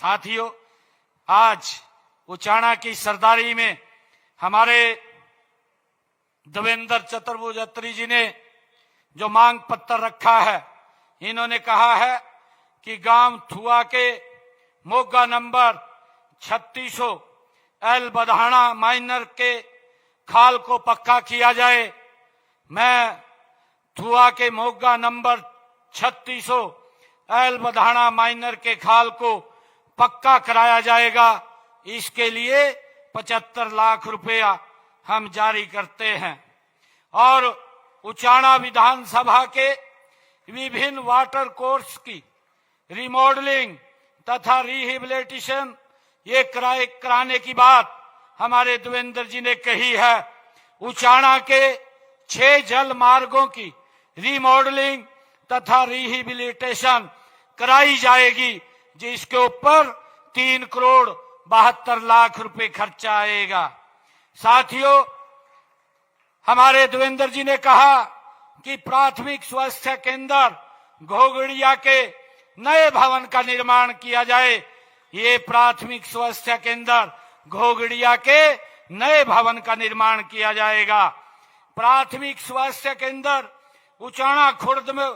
साथियों, आज उचाना की सरदारी में हमारे देवेंद्र चतुर्भुज अत्री जी ने जो मांग पत्र रखा है, इन्होंने कहा है कि गांव थुआ के मोगा नंबर 3600 एल बधाना माइनर के खाल को पक्का किया जाए। मैं थुआ के मोगा नंबर 3600 एल बधाना माइनर के खाल को पक्का कराया जाएगा। इसके लिए 75 लाख रुपया हम जारी करते हैं और उचाना विधानसभा के विभिन्न वाटर कोर्स की रिमॉडलिंग तथा रिहेबिलिटेशन ये कराने की बात हमारे देवेंद्र जी ने कही है। उचाना के 6 जल मार्गों की रिमॉडलिंग तथा रिहेबिलिटेशन कराई जाएगी, जिसके ऊपर 3 करोड़ 72 लाख रुपए खर्चा आएगा। साथियों, हमारे देवेंद्र जी ने कहा कि प्राथमिक स्वास्थ्य केंद्र घोगड़िया के नए भवन का निर्माण किया जाए। ये प्राथमिक स्वास्थ्य केंद्र घोगड़िया के नए भवन का निर्माण किया जाएगा। प्राथमिक स्वास्थ्य केंद्र उचाना खुर्द में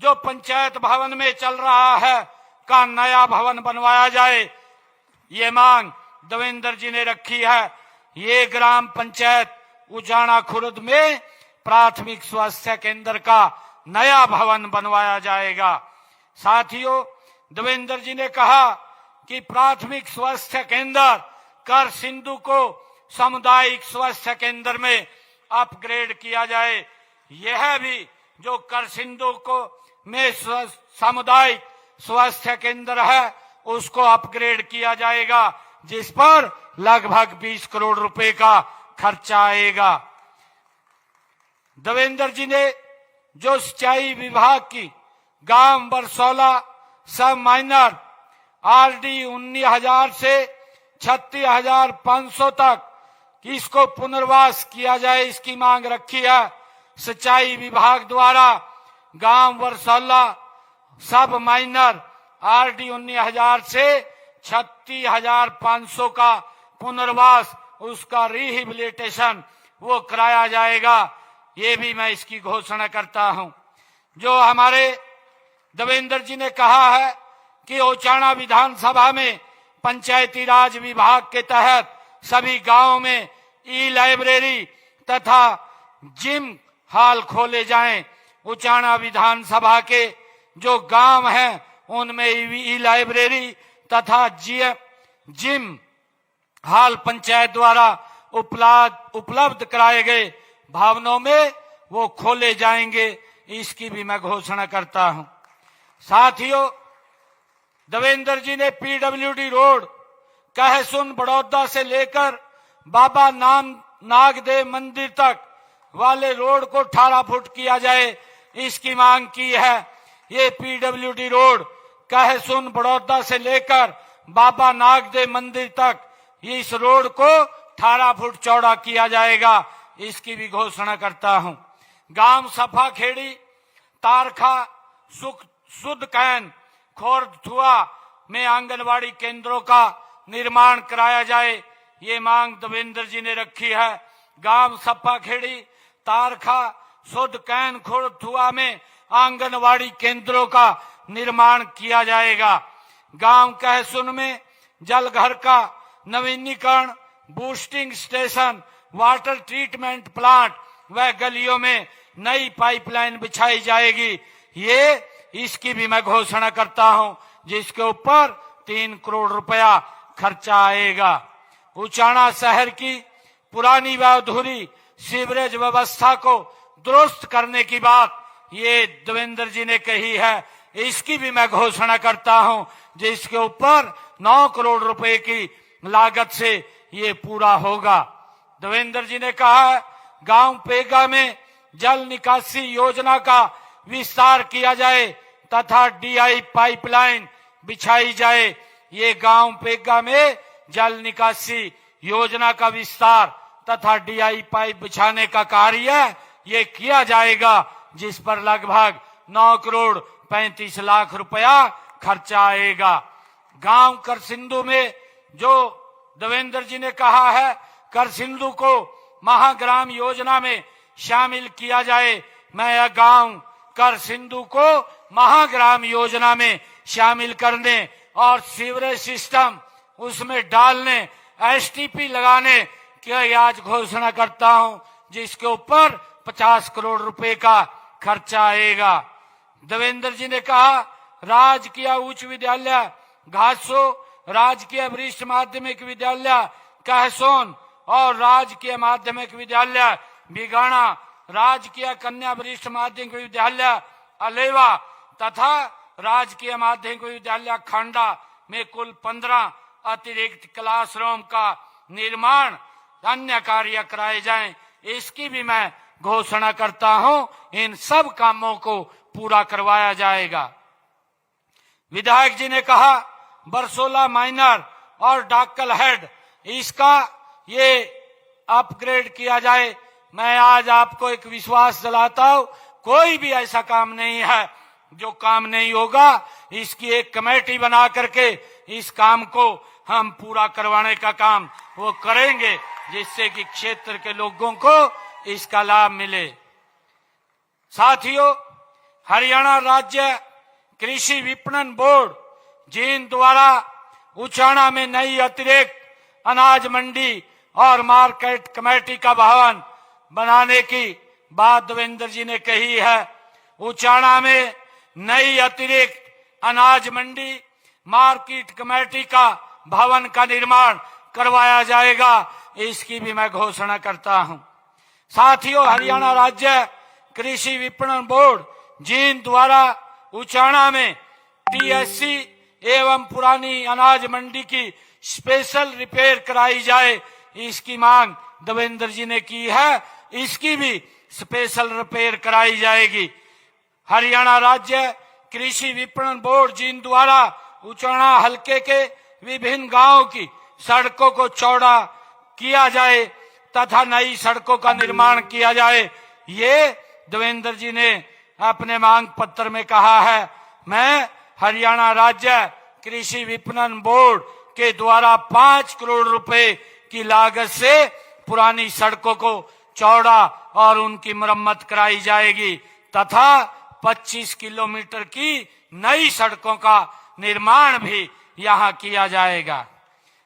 जो पंचायत भवन में चल रहा है का नया भवन बनवाया जाए, ये मांग देवेंद्र जी ने रखी है। ये ग्राम पंचायत उचाना खुर्द में प्राथमिक स्वास्थ्य केंद्र का नया भवन बनवाया जाएगा। साथियों, देवेंद्र जी ने कहा कि प्राथमिक स्वास्थ्य केंद्र कर सिंधु को सामुदायिक स्वास्थ्य केंद्र में अपग्रेड किया जाए। यह भी जो कर सिंधु को में सामुदायिक स्वास्थ्य केंद्र है उसको अपग्रेड किया जाएगा, जिस पर लगभग 20 करोड़ रुपए का खर्चा आएगा। देवेंद्र जी ने जो सिंचाई विभाग की गांव बरसौला सब माइनर आरडी 19,000 से 36,500 तक इसको पुनर्वास किया जाए, इसकी मांग रखी है। सिंचाई विभाग द्वारा गांव बरसौला सब माइनर आरडी 19,000 से 36,500 का पुनर्वास, उसका रिहेबिलिटेशन वो कराया जाएगा। ये भी मैं इसकी घोषणा करता हूं। जो हमारे देवेंद्र जी ने कहा है कि उचाना विधानसभा में पंचायती राज विभाग के तहत सभी गांवों में ई लाइब्रेरी तथा जिम हॉल खोले जाएं। उचाना विधानसभा के जो गांव हैं उनमें ई लाइब्रेरी तथा जिम हॉल पंचायत द्वारा उपलब्ध कराए गए भवनों में वो खोले जाएंगे। इसकी भी मैं घोषणा करता हूं। साथियों, देवेंद्र जी ने पीडब्ल्यूडी रोड कहसुन बड़ौदा से लेकर बाबा नागदेव मंदिर तक वाले रोड को 18 फुट किया जाए, इसकी मांग की है। ये पीडब्ल्यूडी रोड कहसुन बड़ौदा से लेकर बाबा नागदेव मंदिर तक इस रोड को 18 फुट चौड़ा किया जाएगा, इसकी भी घोषणा करता हूं। गांव सफाखेड़ी तारखा सुध कैन खोर्द थुआ में आंगनवाड़ी केंद्रों का निर्माण कराया जाए, ये मांग देवेंद्र जी ने रखी है। गांव सफाखेड़ी तारखा सुध कैन खोर्द थुआ में आंगनवाड़ी केंद्रों का निर्माण किया जाएगा। गांव कहसुन में जलघर का नवीनीकरण, boosting station, water treatment plant व गलियों में नई पाइपलाइन बिछाई जाएगी। ये इसकी भी मैं घोषणा करता हूं, जिसके ऊपर 3 करोड़ रुपया खर्चा आएगा। उचाना शहर की पुरानी व अधूरी सीवरेज व्यवस्था को दुरुस्त करने की बात ये देवेंद्र जी ने कही है, इसकी भी मैं घोषणा करता हूं, जिसके ऊपर 9 करोड़ रुपए की लागत से ये पूरा होगा। देवेंद्र जी ने कहा है गांव पेगा में जल निकासी योजना का विस्तार किया जाए तथा डीआई पाइपलाइन बिछाई जाए। ये गांव पेगा में जल निकासी योजना का विस्तार तथा डीआई पाइप बिछाने का कार्य ये किया जाएगा, जिस पर लगभग 9 करोड़ 35 लाख रुपया खर्चा आएगा। गांव करसिंधु में जो देवेंद्र जी ने कहा है करसिंधु को महाग्राम योजना में शामिल किया जाए, मैं यह गांव करसिंधु को महाग्राम योजना में शामिल करने और सीवरेज सिस्टम उसमें डालने, एसटीपी लगाने की आज घोषणा करता हूं, जिसके ऊपर 50 करोड़ रुपए का खर्चा आएगा। देवेंद्र जी ने कहा राजकीय उच्च विद्यालय घासो, राजकीय वरिष्ठ माध्यमिक विद्यालय कहसोन और राजकीय माध्यमिक विद्यालय बिगाना, राजकीय कन्या वरिष्ठ माध्यमिक विद्यालय अलेवा तथा राजकीय माध्यमिक विद्यालय खांडा में कुल 15 अतिरिक्त क्लासरूम का निर्माण, अन्य कार्य कराए जाएं, इसकी भी मैं घोषणा करता हूं। इन सब कामों को पूरा करवाया जाएगा। विधायक जी ने कहा बरसोला माइनर और डाकल हेड इसका ये अपग्रेड किया जाए। मैं आज आपको एक विश्वास दिलाता हूं, कोई भी ऐसा काम नहीं है जो काम नहीं होगा। इसकी एक कमेटी बना करके इस काम को हम पूरा करवाने का काम वो करेंगे, जिससे कि क्षेत्र के लोगों को इसका लाभ मिले। साथियों, हरियाणा राज्य कृषि विपणन बोर्ड जींद द्वारा उचाना में नई अतिरिक्त अनाज मंडी और मार्केट कमेटी का भवन बनाने की बात देवेंद्र जी ने कही है। उचाना में नई अतिरिक्त अनाज मंडी मार्केट कमेटी का भवन का निर्माण करवाया जाएगा, इसकी भी मैं घोषणा करता हूं। साथियों, हरियाणा राज्य कृषि विपणन बोर्ड जींद द्वारा उचाना में टीएससी एवं पुरानी अनाज मंडी की स्पेशल रिपेयर कराई जाए, इसकी मांग देवेंद्र जी ने की है, इसकी भी स्पेशल रिपेयर कराई जाएगी। हरियाणा राज्य कृषि विपणन बोर्ड जींद द्वारा उचाना हलके के विभिन्न गांवों की सड़कों को चौड़ा किया जाए तथा नई सड़कों का निर्माण किया जाए, ये देवेंद्र जी ने अपने मांग पत्र में कहा है। मैं हरियाणा राज्य कृषि विपणन बोर्ड के द्वारा 5 करोड़ रुपए की लागत से पुरानी सड़कों को चौड़ा और उनकी मरम्मत कराई जाएगी तथा 25 किलोमीटर की नई सड़कों का निर्माण भी यहां किया जाएगा।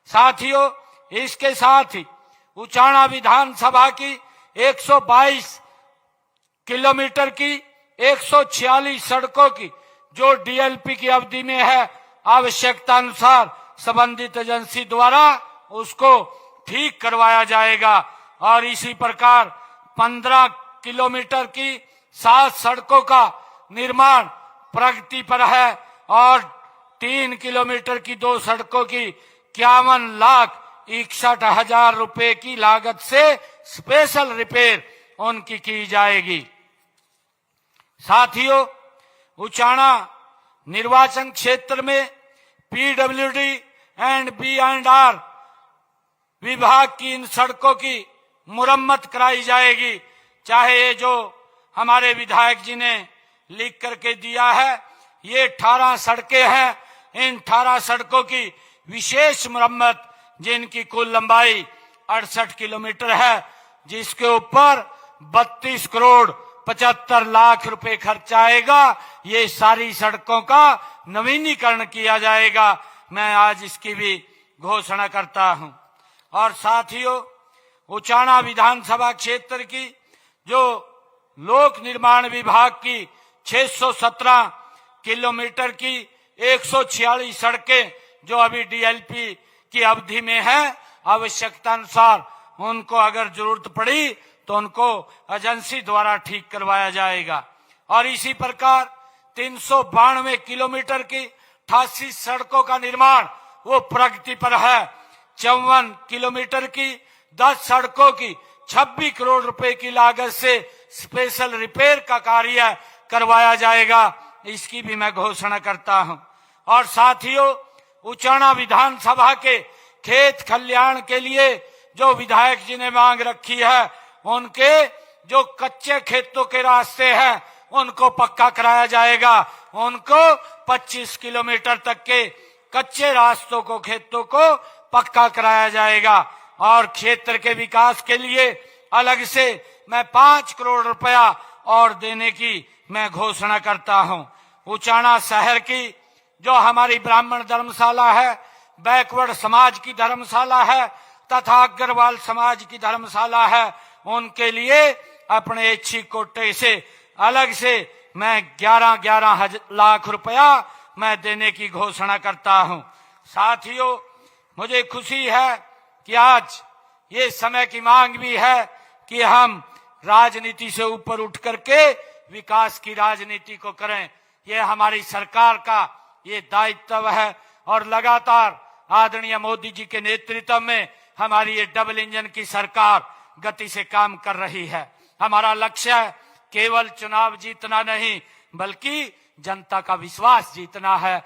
साथियों, इसके साथ ही उचाना विधानसभा की 122 किलोमीटर की 146 सड़कों की जो डीएलपी की अवधि में है, आवश्यकता अनुसार संबंधित एजेंसी द्वारा उसको ठीक करवाया जाएगा। और इसी प्रकार 15 किलोमीटर की 7 सड़कों का निर्माण प्रगति पर है और 3 किलोमीटर की 2 सड़कों की 51,61,000 रुपए की लागत से स्पेशल रिपेयर उनकी की जाएगी। साथियों, उचाना निर्वाचन क्षेत्र में पीडब्ल्यूडी एंड बी&आर विभाग की इन सड़कों की मुरम्मत कराई जाएगी। चाहे ये जो हमारे विधायक जी ने लिख करके दिया है, ये 18 सड़कें हैं, इन 18 सड़कों की विशेष मुरम्मत जिनकी कुल लंबाई 68 किलोमीटर है, जिसके ऊपर 32 करोड़ 75 लाख रुपए खर्च आएगा, ये सारी सड़कों का नवीनीकरण किया जाएगा। मैं आज इसकी भी घोषणा करता हूं। और साथियों, उचाना विधानसभा क्षेत्र की जो लोक निर्माण विभाग की 617 किलोमीटर की 146 सड़कें जो अभी डीएलपी की अवधि में है, आवश्यकता अनुसार उनको अगर जरूरत पड़ी तो उनको एजेंसी द्वारा ठीक करवाया जाएगा। और इसी प्रकार 392 किलोमीटर की 88 सड़कों का निर्माण वो प्रगति पर है। 54 किलोमीटर की 10 सड़कों की 26 करोड़ रुपए की लागत से स्पेशल रिपेयर का कार्य करवाया जाएगा, इसकी भी मैं घोषणा करता हूं। और साथियों, उचाना विधानसभा के खेत खलियान के लिए जो विधायक जी ने मांग रखी है, उनके जो कच्चे खेतों के रास्ते हैं उनको पक्का कराया जाएगा। उनको 25 किलोमीटर तक के कच्चे रास्तों को, खेतों को पक्का कराया जाएगा। और क्षेत्र के विकास के लिए अलग से मैं 5 करोड़ रुपया और देने की मैं घोषणा करता हूं। उचाना शहर की जो हमारी ब्राह्मण धर्मशाला है, बैकवर्ड समाज की धर्मशाला है तथा अग्रवाल समाज की धर्मशाला है, उनके लिए अपने ऐच्छिक कोटे से अलग से मैं 11 लाख रुपया मैं देने की घोषणा करता हूं। साथियों, मुझे खुशी है कि आज ये समय की मांग भी है कि हम राजनीति से ऊपर उठ करके विकास की राजनीति को करें। ये हमारी सरकार का ये दायित्व है और लगातार आदरणीय मोदी जी के नेतृत्व में हमारी ये डबल इंजन की सरकार गति से काम कर रही है। हमारा लक्ष्य केवल चुनाव जीतना नहीं बल्कि जनता का विश्वास जीतना है।